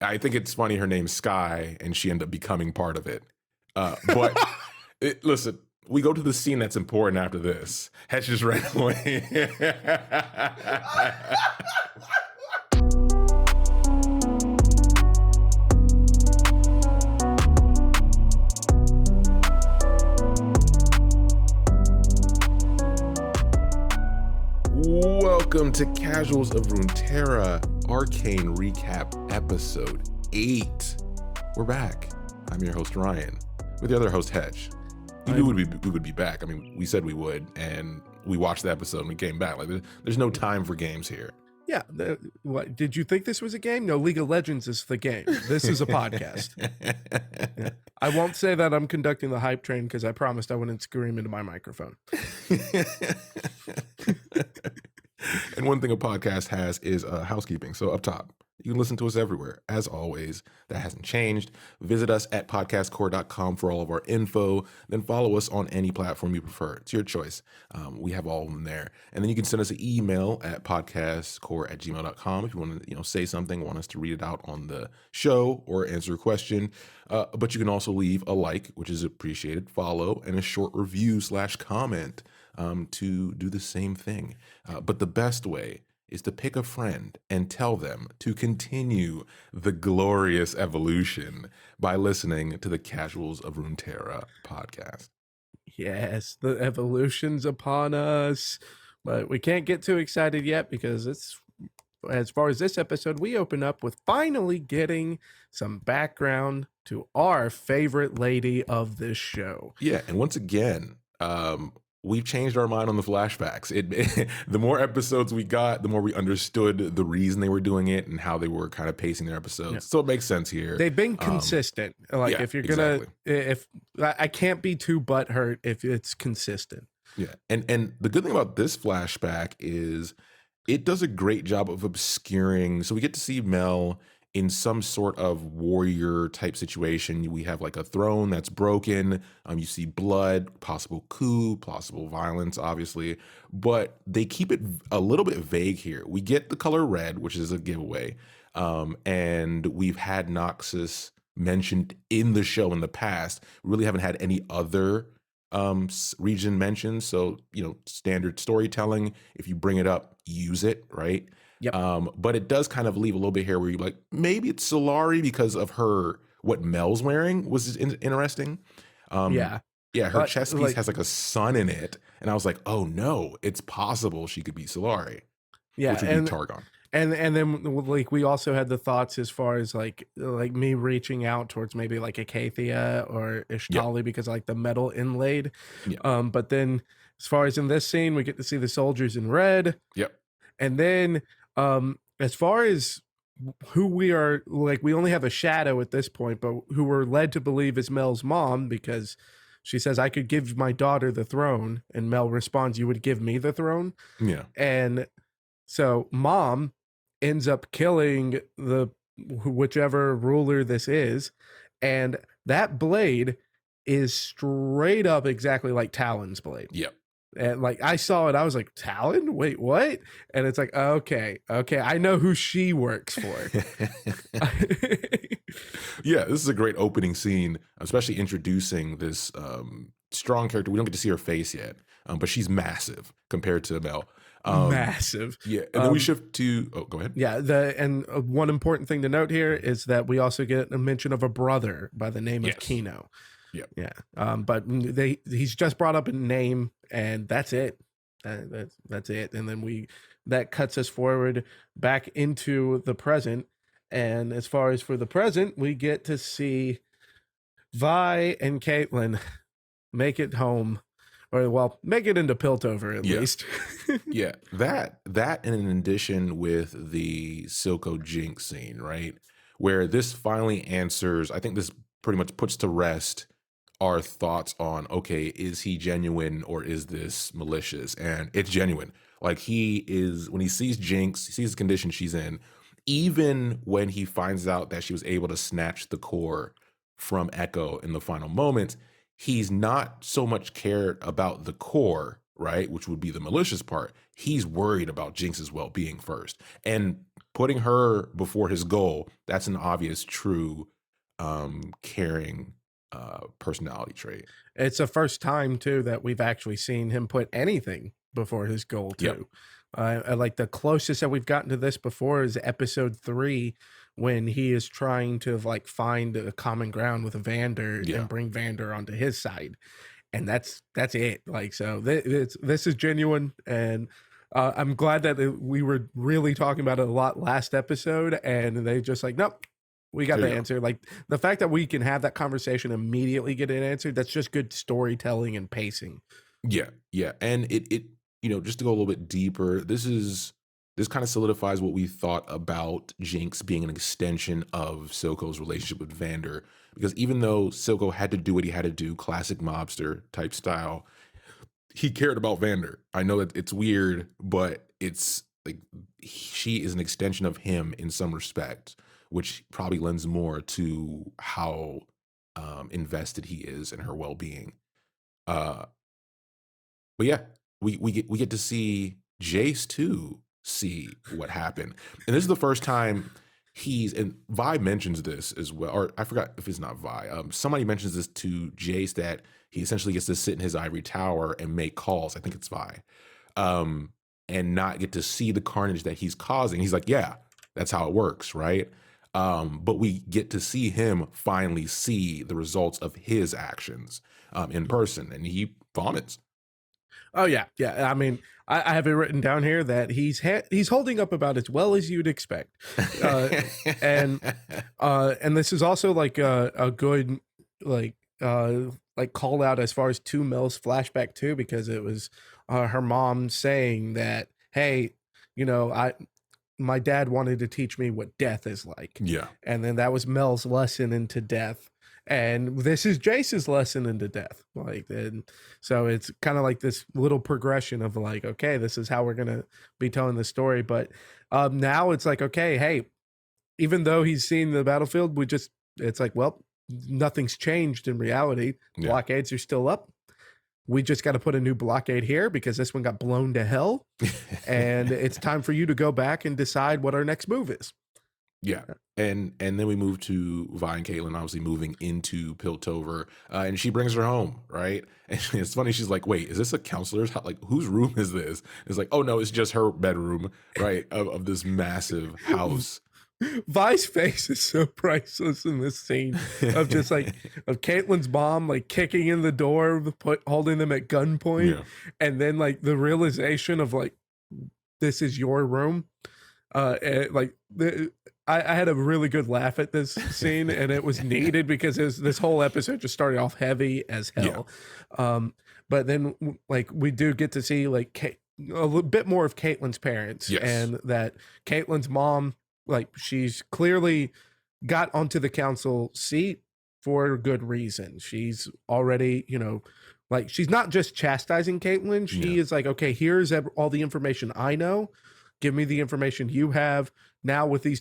I think it's funny her name's Sky and she ended up becoming part of it. But listen, we go to the scene that's important after this. Hetch just ran away. Welcome to Casuals of Runeterra, Arcane Recap Episode 8. We're back. I'm your host, Ryan, with the other host, Hetch. You knew we would be back. I mean, we said we would, and we watched the episode and we came back. Like, there's no time for games here. Yeah. What, did you think this was a game? No, League of Legends is the game. This is a podcast. Yeah. I won't say that I'm conducting the hype train because I promised I wouldn't scream into my microphone. And one thing a podcast has is housekeeping. So up top, you can listen to us everywhere. As always, that hasn't changed. Visit us at podcastcore.com for all of our info. Then follow us on any platform you prefer. It's your choice. We have all of them there. And then you can send us an email at podcastcore@gmail.com if you want to say something, want us to read it out on the show or answer a question. But you can also leave a like, which is appreciated, follow, and a short review/comment to do the same thing. But the best way is to pick a friend and tell them to continue the glorious evolution by listening to the Casuals of Runeterra podcast. Yes, the evolution's upon us, but we can't get too excited yet because it's, as far as this episode, we open up with finally getting some background to our favorite lady of this show. Yeah, and once again, we've changed our mind on the flashbacks. The more episodes we got, the more we understood the reason they were doing it and how they were kind of pacing their episodes. Yeah. So it makes sense here. They've been consistent. If you're gonna, if I can't be too butthurt if it's consistent. Yeah, and the good thing about this flashback is it does a great job of obscuring. So we get to see Mel in some sort of warrior type situation. We have like a throne that's broken. You see blood, possible coup, possible violence, obviously, but they keep it a little bit vague here. We get the color red, which is a giveaway. And we've had Noxus mentioned in the show in the past. We really haven't had any other region mentioned. So, standard storytelling, if you bring it up, use it, right? Yep. But it does kind of leave a little bit here where you're like, maybe it's Solari because of what Mel's wearing was interesting. Yeah, her chest piece has like a sun in it. And I was like, oh no, it's possible she could be Solari. Yeah. Which would be Targon. And then like we also had the thoughts as far as like me reaching out towards maybe like a Kathia or Ishtali because like the metal inlaid. Yep. But then as far as in this scene, we get to see the soldiers in red. Yep. And then as far as who we are, like, we only have a shadow at this point, but who we're led to believe is Mel's mom because she says, I could give my daughter the throne. And Mel responds, you would give me the throne? Yeah. And so mom ends up killing whichever ruler this is. And that blade is straight up exactly like Talon's blade. Yep. And like I saw it, I was like, Talon? Wait, what? And it's like, okay, I know who she works for. Yeah, this is a great opening scene, especially introducing this strong character. We don't get to see her face yet, but she's massive compared to Mel. Massive. Yeah, and then we shift to. Oh, go ahead. Yeah, one important thing to note here is that we also get a mention of a brother by the name of Kino. Yep. Yeah. But he's just brought up in name, and that's it. That's it. And then that cuts us forward back into the present. And as far as for the present, we get to see Vi and Caitlyn make it home, or make it into Piltover at least. Yeah, that and in addition with the Silco Jinx scene, right, where this finally answers. I think this pretty much puts to rest our thoughts on, okay, is he genuine or is this malicious? And it's genuine. Like when he sees Jinx, he sees the condition she's in, even when he finds out that she was able to snatch the core from Echo in the final moments, he's not so much cared about the core, right, which would be the malicious part. He's worried about Jinx's well-being first. And putting her before his goal, that's an obvious, true, caring personality trait. It's the first time too that we've actually seen him put anything before his goal Yep. too. I like the closest that we've gotten to this before is episode 3 when he is trying to like find a common ground with Vander Yeah. and bring Vander onto his side. And that's it. Like, so this is genuine. And I'm glad that we were really talking about it a lot last episode, and they just like, nope, we got There the you go. answer. Like the fact that we can have that conversation immediately get an answer, that's just good storytelling and pacing. Yeah, yeah, and it just to go a little bit deeper, this kind of solidifies what we thought about Jinx being an extension of Silco's relationship with Vander, because even though Silco had to do what he had to do, classic mobster type style, he cared about Vander. I know that it's weird, but it's like she is an extension of him in some respect, which probably lends more to how invested he is in her well-being. Uh, but yeah, we get to see Jace too see what happened. And this is the first time and Vi mentions this as well, or I forgot if it's not Vi. Somebody mentions this to Jace that he essentially gets to sit in his ivory tower and make calls. I think it's Vi. Um, and not get to see the carnage that he's causing. He's like, yeah, that's how it works, right? But we get to see him finally see the results of his actions in person, and he vomits. Oh yeah, yeah. I mean, I have it written down here that he's holding up about as well as you'd expect, uh, and and this is also like a good like call out as far as 2 Mel's flashback too, because it was her mom saying that, hey, my dad wanted to teach me what death is like, Yeah. and then that was Mel's lesson into death. And this is Jace's lesson into death. Like, and so it's kind of like this little progression of like, okay, this is how we're gonna be telling the story. But now it's like, okay, hey, even though he's seen the battlefield, it's like, well, nothing's changed in reality. Yeah. Blockades are still up. We just got to put a new blockade here because this one got blown to hell. And it's time for you to go back and decide what our next move is. Yeah. And then we move to Vi and Caitlyn, obviously moving into Piltover, and she brings her home, right? And it's funny, she's like, wait, is this a counselor's house? Like, whose room is this? It's like, oh no, it's just her bedroom, right? Of this massive house. Vi's face is so priceless in this scene of just like of Caitlyn's mom like kicking in the door, holding them at gunpoint, Yeah. and then like the realization of like, this is your room. I had a really good laugh at this scene, and it was needed because this whole episode just started off heavy as hell. But then like we do get to see like a little bit more of Caitlyn's parents, Yes. and that Caitlyn's mom, like she's clearly got onto the council seat for good reason. She's already, like she's not just chastising Caitlyn. She is like, okay, here's all the information I know. Give me the information you have. Now with these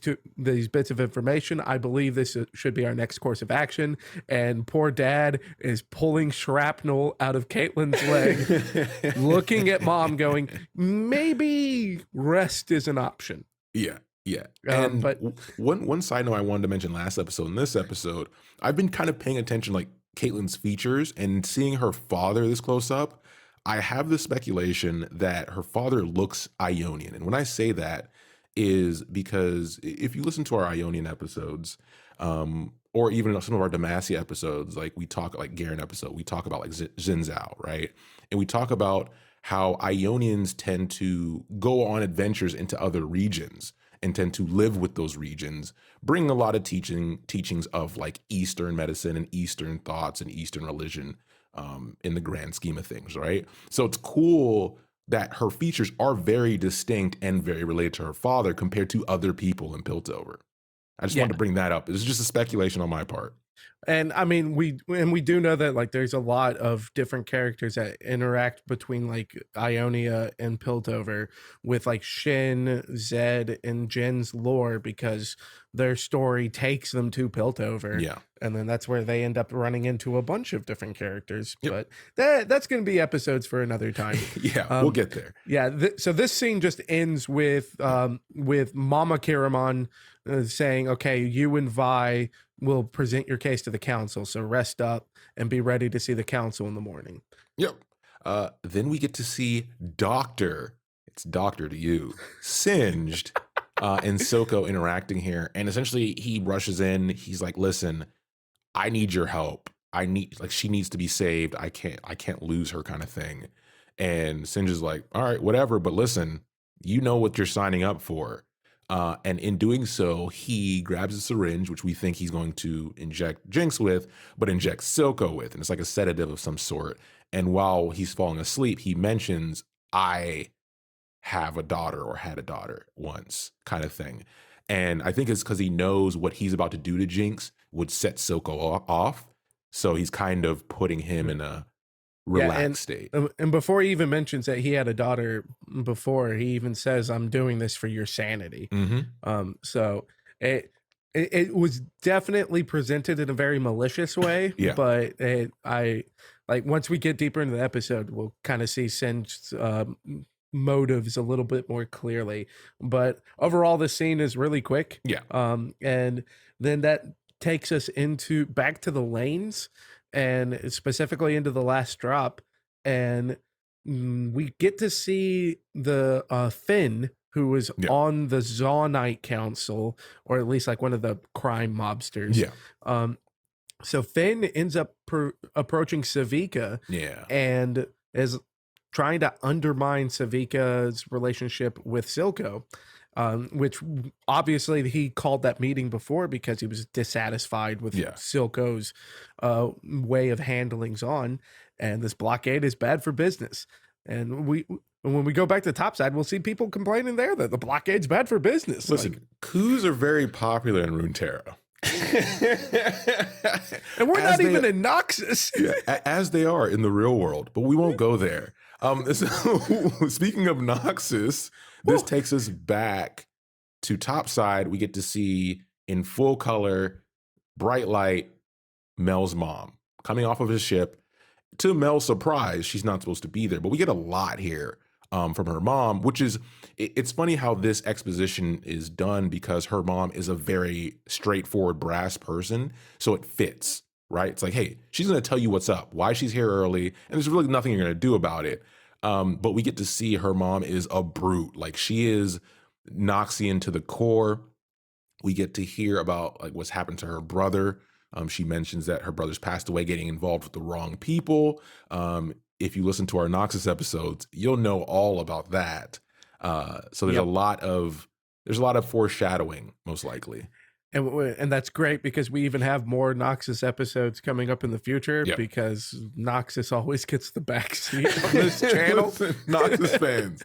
bits of information, I believe this should be our next course of action. And poor dad is pulling shrapnel out of Caitlyn's leg, looking at mom going, maybe rest is an option. Yeah. Yeah. And but one side note I wanted to mention last episode, in this episode, I've been kind of paying attention like Caitlyn's features and seeing her father this close up. I have the speculation that her father looks Ionian. And when I say that is because if you listen to our Ionian episodes, or even some of our Demacia episodes, like we talk like Garen episode, we talk about like Xin Zhao, right? And we talk about how Ionians tend to go on adventures into other regions and tend to live with those regions, bring a lot of teachings of like Eastern medicine and Eastern thoughts and Eastern religion in the grand scheme of things, right? So it's cool that her features are very distinct and very related to her father compared to other people in Piltover. I just wanted to bring that up. It's just a speculation on my part. And I mean, we do know that like there's a lot of different characters that interact between like Ionia and Piltover with like Shin, Zed, and Jin's lore because their story takes them to Piltover. Yeah. And then that's where they end up running into a bunch of different characters. Yep. But that's going to be episodes for another time. Yeah, we'll get there. Yeah. So this scene just ends with Mama Kiramon saying, "Okay, you and Vi will present your case to the council. So rest up and be ready to see the council in the morning." Yep. Then we get to see Doctor. It's Doctor to you, Singed, and Silco interacting here, and essentially he rushes in. He's like, "Listen, I need your help. She needs to be saved. I can't lose her," kind of thing. And Singed is like, "All right, whatever, but listen, you know what you're signing up for." And in doing so, he grabs a syringe, which we think he's going to inject Jinx with, but injects Silco with. And it's like a sedative of some sort. And while he's falling asleep, he mentions, "I have a daughter or had a daughter once," kind of thing. And I think it's because he knows what he's about to do to Jinx would set Silco off. So he's kind of putting him in a relaxed state. And before he even mentions that he had a daughter before, he even says, "I'm doing this for your sanity." Mm-hmm. So it was definitely presented in a very malicious way. Yeah. But I like once we get deeper into the episode, we'll kind of see Sin's motives a little bit more clearly. But overall, the scene is really quick. Yeah. And then that takes us back to the lanes, and specifically into the last drop, and we get to see the Finn, who was on the Zaunite Council, or at least like one of the crime mobsters. Yeah. So Finn ends up approaching Savika, and is trying to undermine Savika's relationship with Silco. Which obviously he called that meeting before because he was dissatisfied with Silco's way of handling Zaun, and this blockade is bad for business. And when we go back to topside, we'll see people complaining there that the blockade's bad for business. Listen, coups are very popular in Runeterra. And we're not even in Noxus. As they are in the real world, but we won't go there. So, speaking of Noxus, this takes us back to topside. We get to see in full color, bright light, Mel's mom coming off of his ship. To Mel's surprise, she's not supposed to be there, but we get a lot here from her mom, which is, it's funny how this exposition is done because her mom is a very straightforward, brass person, so it fits. Right? It's like, hey, she's going to tell you what's up, why she's here early, and there's really nothing you're going to do about it. But we get to see her mom is a brute. Like, she is Noxian to the core. We get to hear about like what's happened to her brother. She mentions that her brother's passed away getting involved with the wrong people. If you listen to our Noxus episodes, you'll know all about that. So there's a lot of foreshadowing, most likely. And that's great because we even have more Noxus episodes coming up in the future because Noxus always gets the backseat on this channel. Listen, Noxus fans,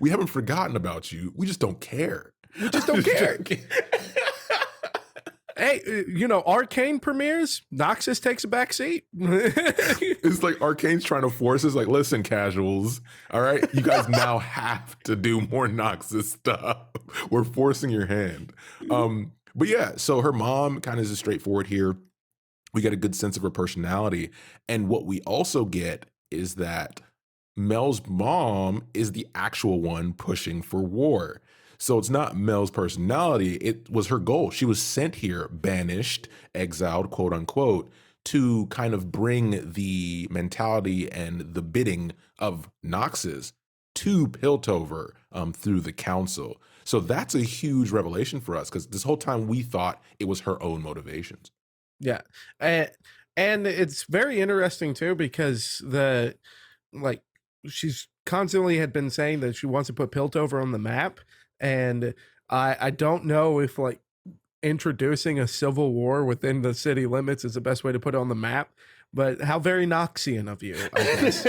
we haven't forgotten about you. We just don't care. We just don't care. Hey, Arcane premieres, Noxus takes a backseat. It's like Arcane's trying to force us, like, listen, casuals, all right? You guys now have to do more Noxus stuff. We're forcing your hand. But yeah, so her mom kind of is straightforward here. We get a good sense of her personality. And what we also get is that Mel's mom is the actual one pushing for war. So it's not Mel's personality. It was her goal. She was sent here, banished, exiled, quote unquote, to kind of bring the mentality and the bidding of Noxus to Piltover through the council. So that's a huge revelation for us because this whole time we thought it was her own motivations. Yeah. And it's very interesting too because she's constantly had been saying that she wants to put Piltover on the map. And I don't know if like introducing a civil war within the city limits is the best way to put it on the map, but how very Noxian of you, I guess.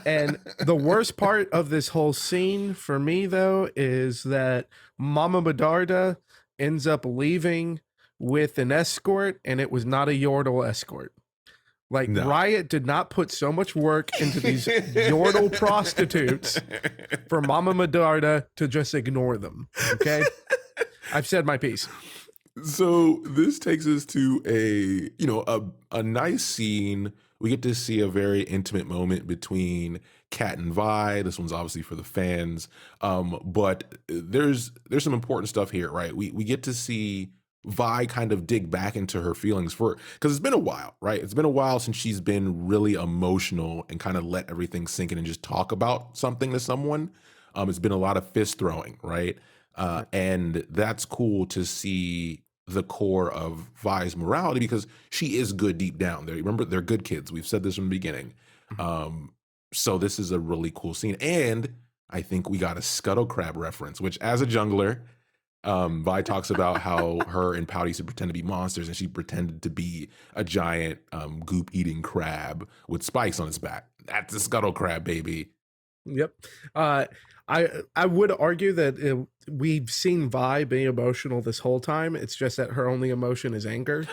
And the worst part of this whole scene for me, though, is that Mama Medarda ends up leaving with an escort, and it was not a Yordle escort. Like, No. Riot did not put so much work into these Yordle prostitutes for Mama Medarda to just ignore them. Okay? I've said my piece. So this takes us to a nice scene. We get to see a very intimate moment between Kat and Vi. This one's obviously for the fans, but there's some important stuff here, right? We get to see Vi kind of dig back into her feelings because it's been a while, right? It's been a while since she's been really emotional and kind of let everything sink in and just talk about something to someone. It's been a lot of fist throwing, right? And that's cool to see the core of Vi's morality because she is good deep down. Remember, they're good kids. We've said this from the beginning. So this is a really cool scene. And I think we got a Scuttle Crab reference, which as a jungler, Vi talks about how her and Pouty used to pretend to be monsters, and she pretended to be a giant goop-eating crab with spikes on its back. That's a Scuttle Crab, baby. Yep. I would argue that we've seen Vi be emotional this whole time. It's just that her only emotion is anger.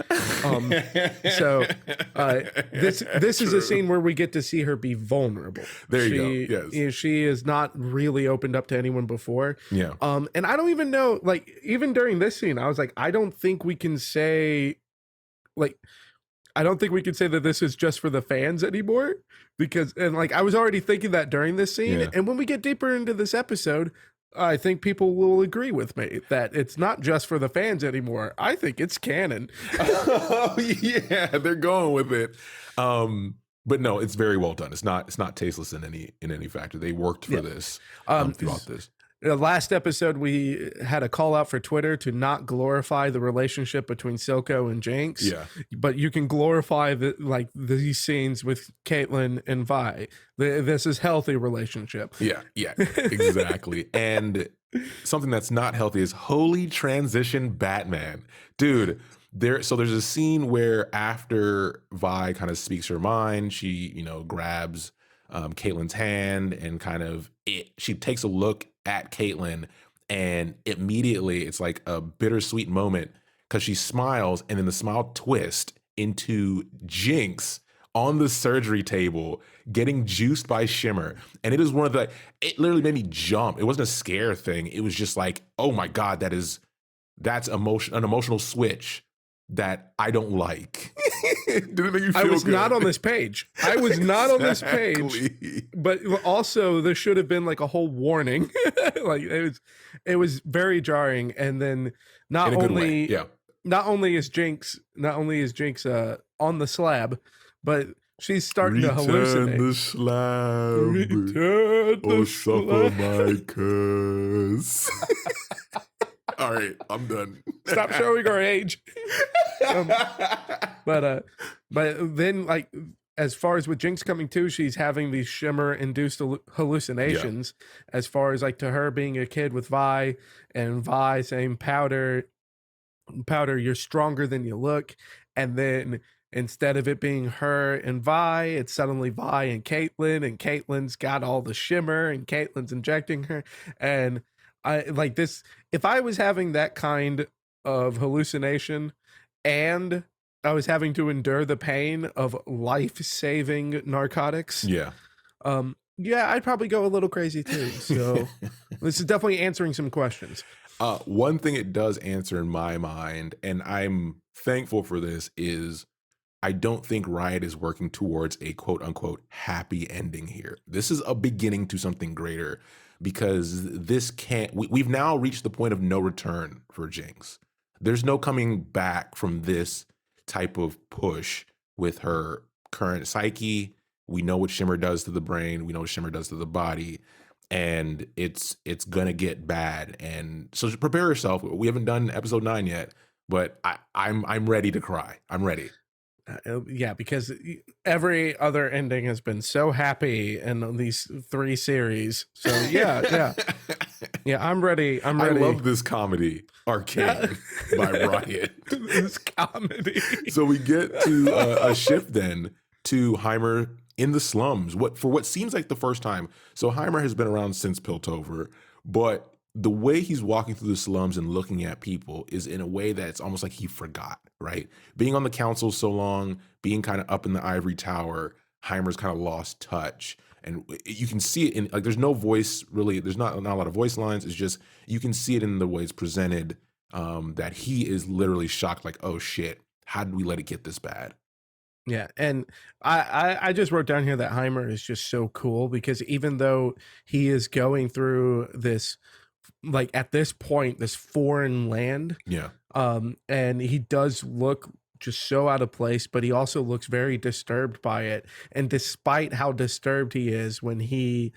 So this is a scene where we get to see her be vulnerable. There you go. Yes. She is not really opened up to anyone before. Yeah. And I don't even know, like, even during this scene, I was like, I don't think we can say that this is just for the fans anymore, because I was already thinking that during this scene. And when we get deeper into this episode, I think people will agree with me that it's not just for the fans anymore. I think it's canon. Oh yeah, they're going with it. But no, it's very well done. It's not tasteless in any factor. They worked for this throughout this. Last episode, we had a call out for Twitter to not glorify the relationship between Silco and Jinx. Yeah. But you can glorify these scenes with Caitlyn and Vi. This is healthy relationship. Yeah, exactly. And something that's not healthy is holy transition Batman. Dude, there's a scene where after Vi kind of speaks her mind, she, grabs Caitlyn's hand and she takes a look at Caitlyn, and immediately it's like a bittersweet moment because she smiles, and then the smile twists into Jinx on the surgery table getting juiced by Shimmer. And it is it literally made me jump. It wasn't a scare thing. It was just like, oh my God, that's an emotional switch that I don't like. Did it make you feel I was good? not on this page. I was not on this page. But also, there should have been like a whole warning. It was very jarring. And then not only is Jinx on the slab, but she's starting to hallucinate. The slab. Suffer my curse. All right, I'm done. Stop showing our age. But then, as far as with Jinx coming to, she's having these Shimmer-induced hallucinations. As far as to her being a kid with Vi, and Vi saying, Powder, you're stronger than you look. And then instead of it being her and Vi, it's suddenly Vi and Caitlyn's got all the Shimmer, and Caitlyn's injecting her. And I like this. If I was having that kind of hallucination and I was having to endure the pain of life-saving narcotics, I'd probably go a little crazy too. So this is definitely answering some questions. One thing it does answer in my mind, and I'm thankful for this, is I don't think Riot is working towards a quote-unquote happy ending here. This is a beginning to something greater, because we've now reached the point of no return for Jinx. There's no coming back from this type of push with her current psyche. We know what Shimmer does to the brain. We know what Shimmer does to the body. And it's gonna get bad. And so just prepare yourself. We haven't done episode 9 yet, but I'm ready to cry. I'm ready. Because every other ending has been so happy in these 3 series. So yeah, I'm ready. I love this comedy, Arcane by Riot. This comedy. So we get to a shift then to Heimer in the slums. What seems like the first time. So Heimer has been around since Piltover, but the way he's walking through the slums and looking at people is in a way that's almost like he forgot, right? Being on the council so long, being kind of up in the ivory tower, Heimer's kind of lost touch. And you can see it in, like, there's no voice really, there's not a lot of voice lines. It's just, you can see it in the way it's presented, that he is literally shocked, like, oh shit, how did we let it get this bad? Yeah, and I just wrote down here that Heimer is just so cool because even though he is going through this, like at this point, this foreign land, Yeah. and he does look just so out of place, but he also looks very disturbed by it. And despite how disturbed he is when he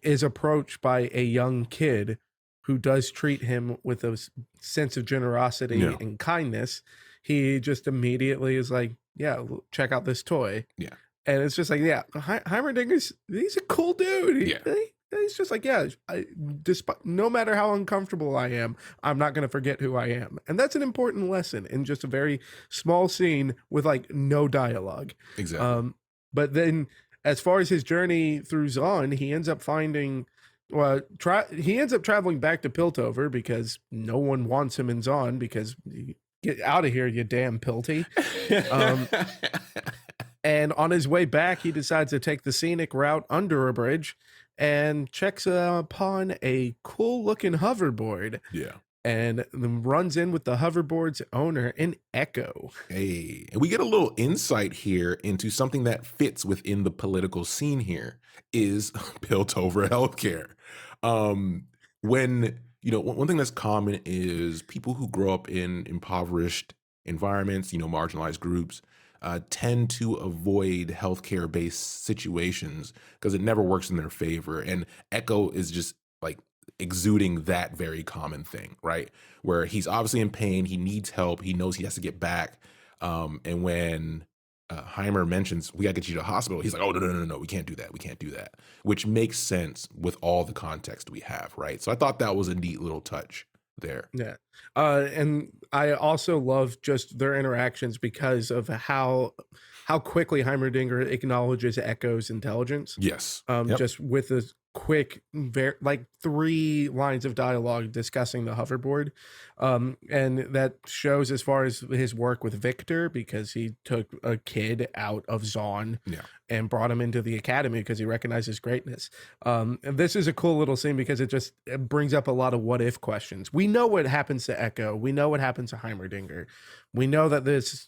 is approached by a young kid who does treat him with a sense of generosity Yeah. and kindness, he just immediately is like, yeah, check out this toy. Yeah. And it's just like, yeah, Heimerdinger's, he's a cool dude. Yeah. He's just like, yeah, despite, no matter how uncomfortable I am, I'm not going to forget who I am. And that's an important lesson in just a very small scene with like no dialogue. Exactly. But then as far as his journey through Zon, he ends up finding, he ends up traveling back to Piltover because no one wants him in Zon because get out of here, you damn Pilty. And on his way back, he decides to take the scenic route under a bridge and checks upon a cool looking hoverboard. Yeah. And then runs in with the hoverboard's owner, an Echo. Hey, and we get a little insight here into something that fits within the political scene here is Piltover healthcare. When, one thing that's common is people who grow up in impoverished environments, marginalized groups, tend to avoid healthcare based situations because it never works in their favor. And Echo is just like exuding that very common thing, right? Where he's obviously in pain, he needs help, he knows he has to get back. And when Heimer mentions, we gotta get you to the hospital, he's like, oh, no, we can't do that, which makes sense with all the context we have, right? So I thought that was a neat little touch there. Yeah. And I also love just their interactions because of how quickly Heimerdinger acknowledges Echo's intelligence. Yes. Just with a quick, like 3 lines of dialogue discussing the hoverboard. And that shows as far as his work with Victor, because he took a kid out of Zon and brought him into the academy because he recognizes greatness. And this is a cool little scene because it brings up a lot of what if questions. We know what happens to Echo. We know what happens to Heimerdinger. We know that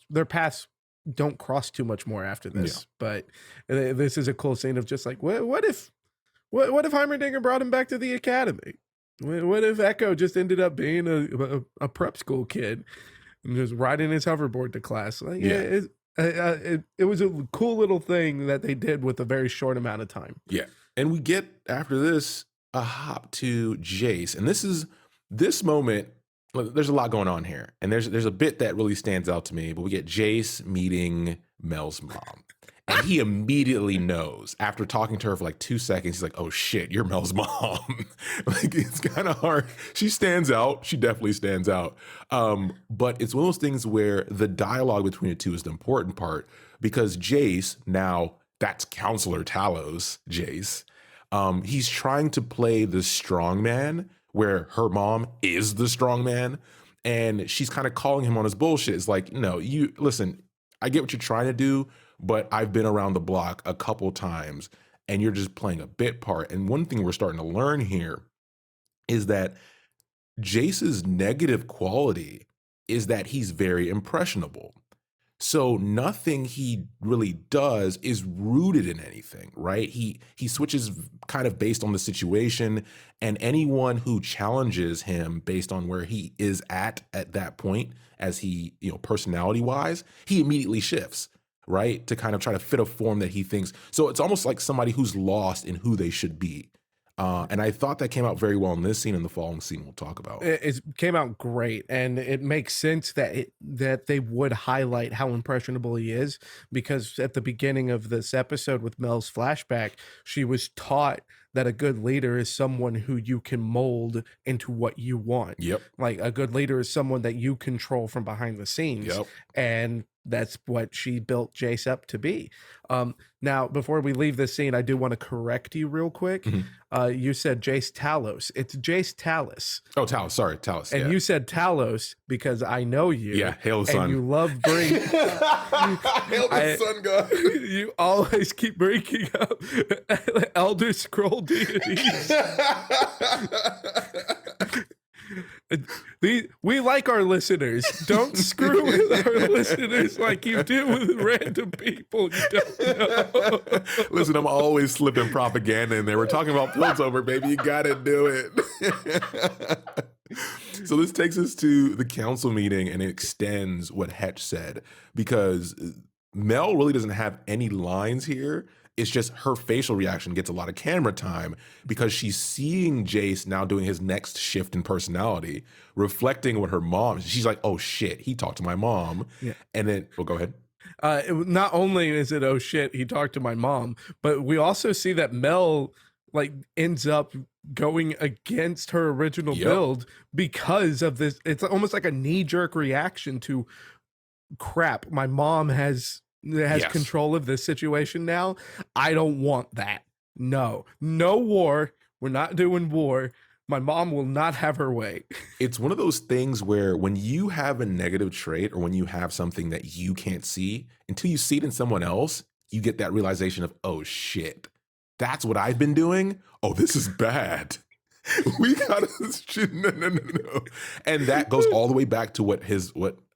their paths don't cross too much more after this, but this is a cool scene of just like, what if Heimerdinger brought him back to the academy? What if Echo just ended up being a prep school kid and just riding his hoverboard to class? Like, it was a cool little thing that they did with a very short amount of time. Yeah. And we get, after this, a hop to Jace. And this moment, there's a lot going on here. And there's a bit that really stands out to me, but we get Jace meeting Mel's mom. And he immediately knows, after talking to her for like 2 seconds, he's like, oh shit, you're Mel's mom. Like, it's kind of hard. She stands out. She definitely stands out. But it's one of those things where the dialogue between the two is the important part, because Jace, now that's Counselor Talos, Jace, he's trying to play the strong man where her mom is the strong man. And she's kind of calling him on his bullshit. It's like, no, listen, I get what you're trying to do, but I've been around the block a couple times and you're just playing a bit part. And one thing we're starting to learn here is that Jace's negative quality is that he's very impressionable. So nothing he really does is rooted in anything, right? He switches kind of based on the situation, and anyone who challenges him based on where he is at that point, as he, personality wise, he immediately shifts, right? To kind of try to fit a form that he thinks. So it's almost like somebody who's lost in who they should be. And I thought that came out very well in this scene and the following scene we'll talk about. It came out great, and it makes sense that they would highlight how impressionable he is, because at the beginning of this episode with Mel's flashback, she was taught that a good leader is someone who you can mold into what you want. Yep. Like, a good leader is someone that you control from behind the scenes. Yep. And That's what she built Jace up to be. Now, before we leave this scene, I do want to correct you real quick. You said Jace Talos. It's Jace Talos. Oh, Talos. Sorry, Talos. And you said Talos because I know you. Yeah, hail the sun. And you love bringing... hail the sun, God. You always keep bringing up Elder Scroll deities. We like our listeners. Don't screw with our listeners like you do with random people you don't know. Listen, I'm always slipping propaganda in there. We're talking about Piltover, baby. You gotta do it. So this takes us to the council meeting, and it extends what Hetch said, because Mel really doesn't have any lines here. It's just her facial reaction gets a lot of camera time because she's seeing Jace now doing his next shift in personality, reflecting what her mom. She's like, oh shit, he talked to my mom. Yeah. And then, well, go ahead. Not only is it, oh shit, he talked to my mom, but we also see that Mel like ends up going against her original build because of this. It's almost like a knee-jerk reaction to crap. My mom has control of this situation now. I don't want that. No war. We're not doing war. My mom will not have her way. It's one of those things where when you have a negative trait or when you have something that you can't see, until you see it in someone else, you get that realization of, oh shit, that's what I've been doing. Oh, this is bad. We gotta no. And that goes all the way back to what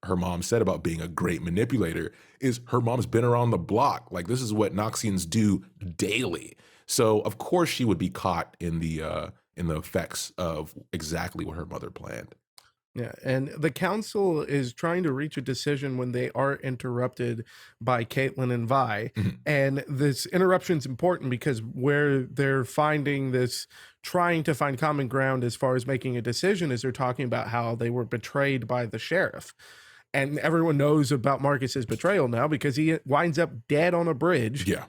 her mom said about being a great manipulator. Is her mom's been around the block. Like, this is what Noxians do daily. So of course she would be caught in the effects of exactly what her mother planned. Yeah, and the council is trying to reach a decision when they are interrupted by Caitlyn and Vi. And this interruption is important because where they're trying to find common ground as far as making a decision is they're talking about how they were betrayed by the sheriff. And everyone knows about Marcus's betrayal now because he winds up dead on a bridge. Yeah.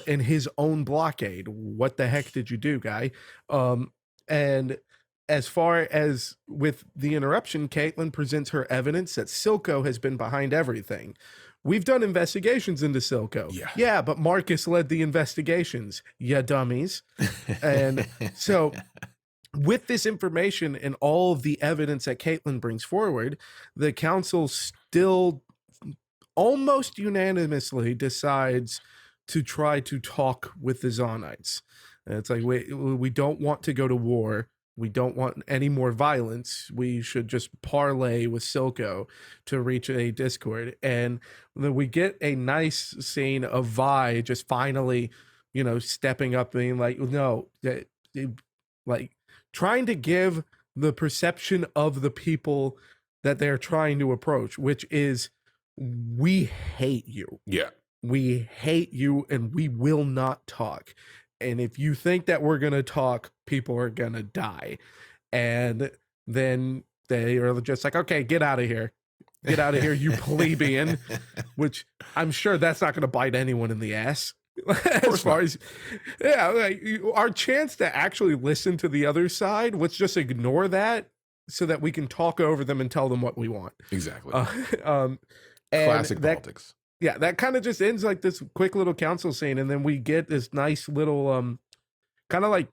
In his own blockade. What the heck did you do, guy? And as far as with the interruption, Caitlyn presents her evidence that Silco has been behind everything. We've done investigations into Silco. Yeah, but Marcus led the investigations. Ya dummies. And so with this information and all of the evidence that Caitlyn brings forward, the council still almost unanimously decides to try to talk with the Zonites. And it's like, we don't want to go to war. We don't want any more violence. We should just parlay with Silco to reach a discord. And then we get a nice scene of Vi just finally, stepping up, being like, no, like trying to give the perception of the people that they're trying to approach, which is, we hate you. Yeah. We hate you and we will not talk. And if you think that we're going to talk, people are going to die. And then they are just like, okay, get out of here. Get out of here, you plebeian. Which I'm sure that's not going to bite anyone in the ass. As far as, our chance to actually listen to the other side, let's just ignore that so that we can talk over them and tell them what we want. Exactly. Classic politics. Yeah, that kind of just ends like this quick little council scene, and then we get this nice little kind of like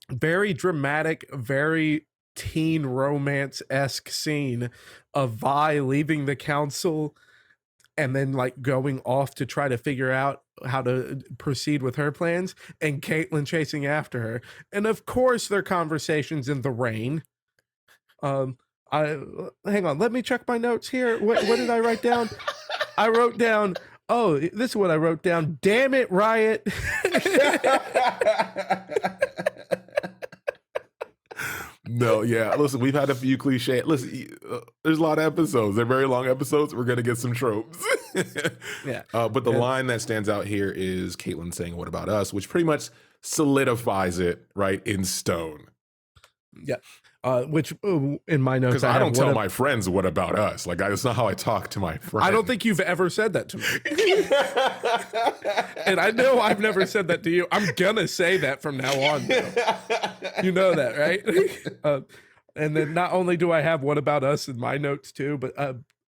very dramatic, very teen romance-esque scene of Vi leaving the council and then like going off to try to figure out how to proceed with her plans, and Caitlyn chasing after her. And of course their conversations in the rain. Hang on, let me check my notes here. What did I write down? I wrote down, oh, this is what I wrote down. Damn it, Riot. No, yeah. Listen, we've had a few cliches. Listen, there's a lot of episodes. They're very long episodes. We're going to get some tropes. Yeah. But the line that stands out here is Caitlyn saying, what about us? Which pretty much solidifies it, right, in stone. Yeah. Which in my notes, because I don't tell my friends what about us. Like, that's not how I talk to my friends. I don't think you've ever said that to me. And I know I've never said that to you. I'm gonna say that from now on, though. You know that, right? And then not only do I have what about us in my notes too, but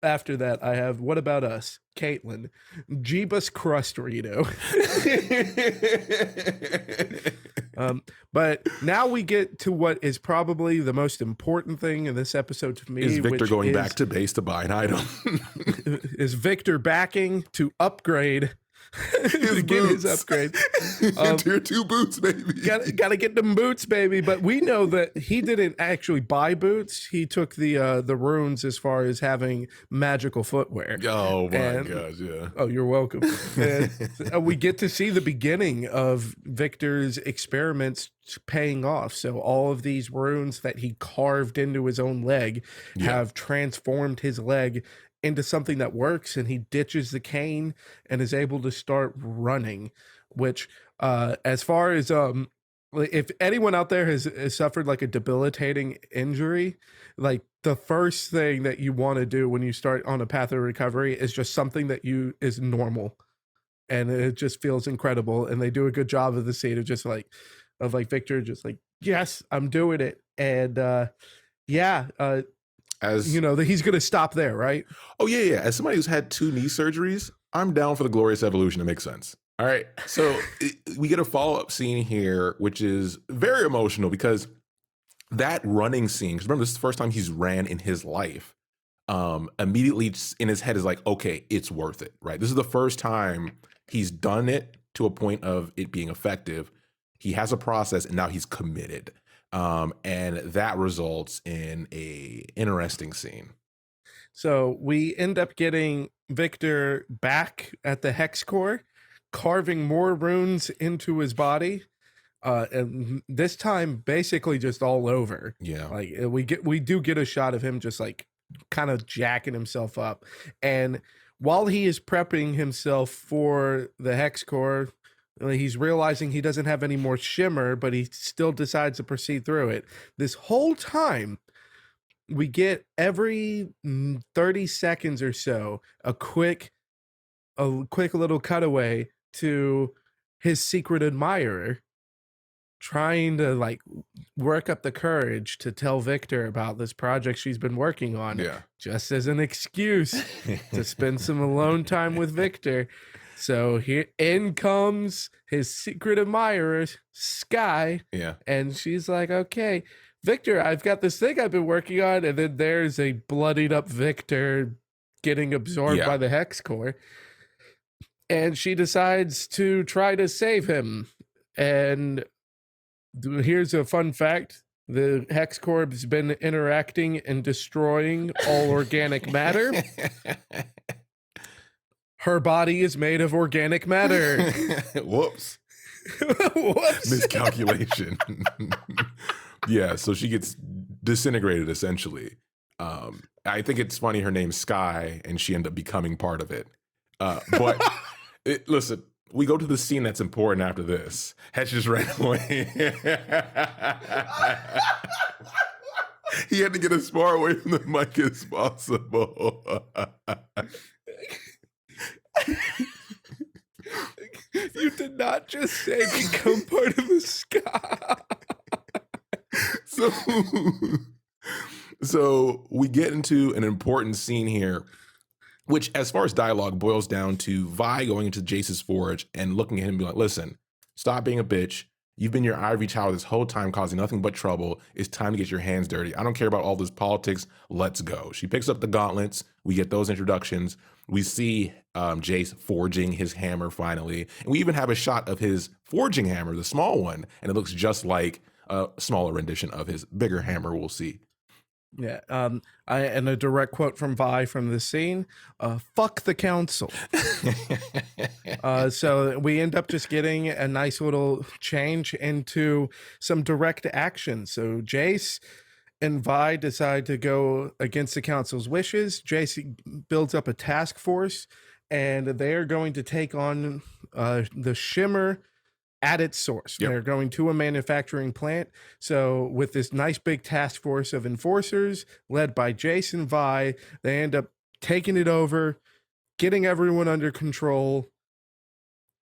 After that, I have What About Us? Caitlyn, Jeebus Crustrito. But now we get to what is probably the most important thing in this episode to me. Is Victor which going back to base to buy an item? Is Victor backing to upgrade his get his upgrade? Tier 2 boots, baby. Gotta get them boots, baby. But we know that he didn't actually buy boots. He took the runes as far as having magical footwear. Oh my gosh, yeah. Oh, you're welcome. And we get to see the beginning of Victor's experiments paying off. So all of these runes that he carved into his own leg have transformed his leg into something that works, and he ditches the cane and is able to start running, which as far as if anyone out there has suffered like a debilitating injury, like the first thing that you want to do when you start on a path of recovery is just something that is normal, and it just feels incredible. And they do a good job of the scene of Victor just like, yes, I'm doing it. And as you know, that he's gonna stop there, right? Oh yeah. As somebody who's had 2 knee surgeries, I'm down for the glorious evolution. It makes sense. All right, so we get a follow-up scene here, which is very emotional because that running scene, because remember, this is the first time he's ran in his life, immediately in his head is like, okay, it's worth it, right? This is the first time he's done it to a point of it being effective. He has a process, and now he's committed. And that results in a interesting scene. So we end up getting Victor back at the hex core, carving more runes into his body, and this time basically just all over. Yeah, like we do get a shot of him just like kind of jacking himself up, and while he is prepping himself for the hex core, he's realizing he doesn't have any more shimmer, but he still decides to proceed through it. This whole time, we get every 30 seconds or so a quick little cutaway to his secret admirer trying to like work up the courage to tell Victor about this project she's been working on, just as an excuse to spend some alone time with Victor. So here in comes his secret admirer, Sky. Yeah. And she's like, okay, Victor, I've got this thing I've been working on. And then there's a bloodied up Victor getting absorbed by the hex core. And she decides to try to save him. And here's a fun fact. The hex core has been interacting and destroying all organic matter. Her body is made of organic matter. Whoops. Whoops. Miscalculation. Yeah, so she gets disintegrated essentially. I think it's funny her name's Sky and she ended up becoming part of it. But listen, we go to the scene that's important after this. Hetch just ran away. He had to get as far away from the mic as possible. You did not just say become part of the Sky. So we get into an important scene here, which as far as dialogue boils down to Vi going into Jace's forge and looking at him and being like, listen, stop being a bitch. You've been your ivory tower this whole time causing nothing but trouble. It's time to get your hands dirty. I don't care about all this politics. Let's go. She picks up the gauntlets. We get those introductions. We see Jace forging his hammer finally. And we even have a shot of his forging hammer, the small one. And it looks just like a smaller rendition of his bigger hammer we'll see. Yeah. And a direct quote from Vi from the scene, fuck the council. So we end up just getting a nice little change into some direct action. So Jace and Vi decide to go against the council's wishes. Jace builds up a task force, and they're going to take on the shimmer at its source. They're going to a manufacturing plant. So with this nice big task force of enforcers led by Jace and Vi, they end up taking it over, getting everyone under control.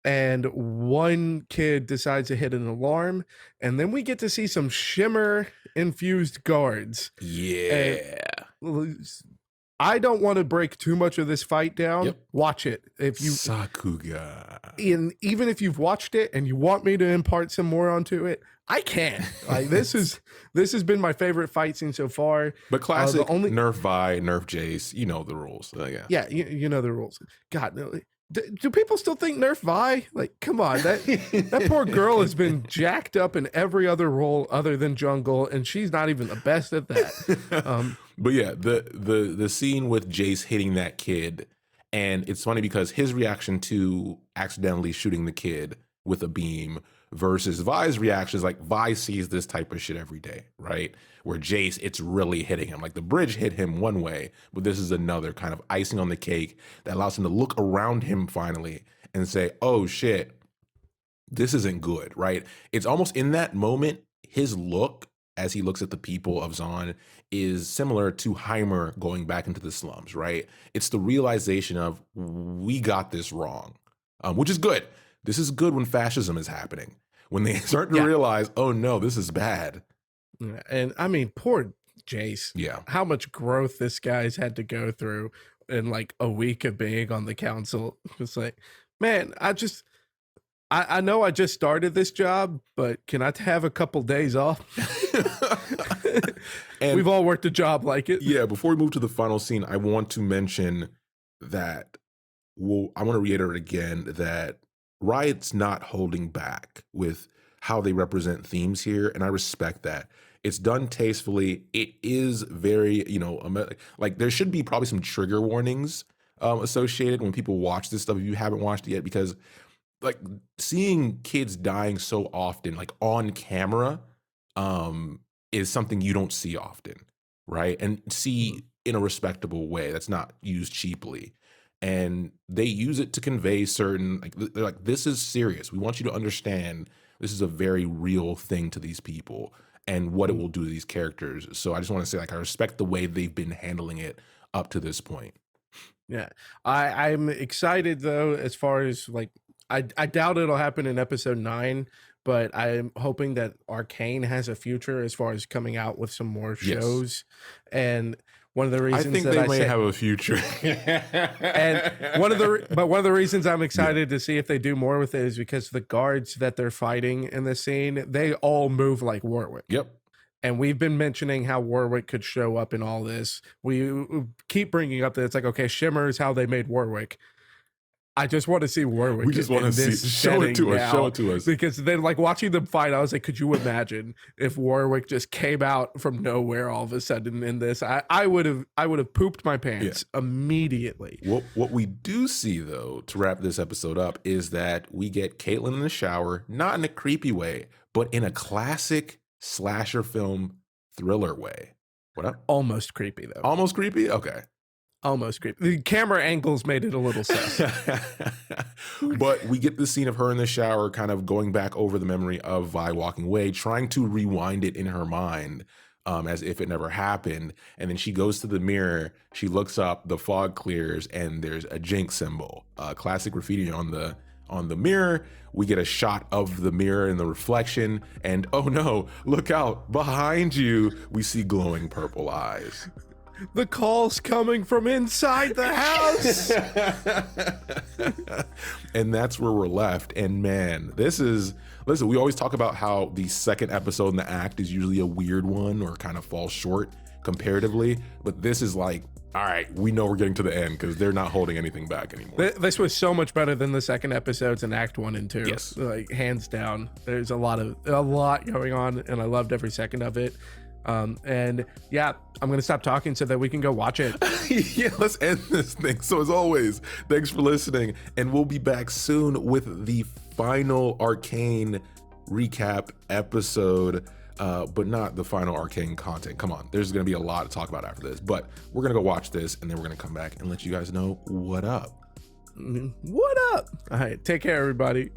And one kid decides to hit an alarm. And then we get to see some shimmer infused guards. Yeah. I don't want to break too much of this fight down. Yep. Watch it. If you Sakuga. even if you've watched it and you want me to impart some more onto it, I can. Like this has been my favorite fight scene so far. But classic nerf Vi, nerf Jace, you know the rules. Yeah. Yeah, you know the rules. God, no. Do people still think nerf Vi? Like, come on, that poor girl has been jacked up in every other role other than jungle, and she's not even the best at that. But yeah, the scene with Jace hitting that kid, and it's funny because his reaction to accidentally shooting the kid with a beam versus Vi's reaction is like Vi sees this type of shit every day, right? Where Jace, it's really hitting him. Like the bridge hit him one way, but this is another kind of icing on the cake that allows him to look around him finally and say, oh shit, this isn't good, right? It's almost in that moment, his look as he looks at the people of Zon is similar to Heimer going back into the slums, right? It's the realization of we got this wrong, which is good. This is good when fascism is happening. When they start to realize, oh no, this is bad. Yeah, and I mean, poor Jace. Yeah. How much growth this guy's had to go through in like a week of being on the council. It's like, man, I know I just started this job, but can I have a couple days off? And we've all worked a job like it. Yeah, before we move to the final scene, I want to mention that, I want to reiterate again that Riot's not holding back with how they represent themes here, and I respect that. It's done tastefully. It is very, like there should be probably some trigger warnings associated when people watch this stuff if you haven't watched it yet, because like seeing kids dying so often, like on camera, is something you don't see often, right? And see in a respectable way that's not used cheaply. And they use it to convey certain, like, they're like, this is serious. We want you to understand this is a very real thing to these people and what it will do to these characters. So I just want to say, like, I respect the way they've been handling it up to this point. Yeah. I'm excited, though, as far as, like, I doubt it'll happen in episode 9, but I'm hoping that Arcane has a future as far as coming out with some more shows. Yes. And one of the reasons I think they may have a future. And one of the reasons I'm excited to see if they do more with it is because the guards that they're fighting in this scene, they all move like Warwick. Yep. And we've been mentioning how Warwick could show up in all this. We keep bringing up that it's like, okay, Shimmer is how they made Warwick. I just want to see Warwick. We just want to see. Show it to us. Show it to us. Because then, like, watching them fight, I was like, could you imagine if Warwick just came out from nowhere all of a sudden in this? I would have pooped my pants immediately. What we do see, though, to wrap this episode up, is that we get Caitlyn in the shower, not in a creepy way, but in a classic slasher film thriller way. What up? Almost creepy, though. Almost creepy? Okay. Almost creepy. The camera angles made it a little sus. But we get the scene of her in the shower kind of going back over the memory of Vi walking away, trying to rewind it in her mind as if it never happened. And then she goes to the mirror, she looks up, the fog clears, and there's a Jinx symbol. Classic graffiti on the mirror. We get a shot of the mirror in the reflection, and oh no, look out, behind you, we see glowing purple eyes. The call's coming from inside the house. And that's where we're left. And man, listen, we always talk about how the second episode in the act is usually a weird one or kind of falls short comparatively. But this is like, all right, we know we're getting to the end because they're not holding anything back anymore. This was so much better than the second episodes in Act 1 and 2. Yes. Like, hands down. There's a lot going on, and I loved every second of it. And yeah, I'm gonna stop talking so that we can go watch it. Yeah, let's end this thing. So as always, thanks for listening, and we'll be back soon with the final Arcane recap episode, but not the final Arcane content. Come on, there's gonna be a lot to talk about after this, but we're gonna go watch this, and then we're gonna come back and let you guys know what up. What up? All right, take care, everybody.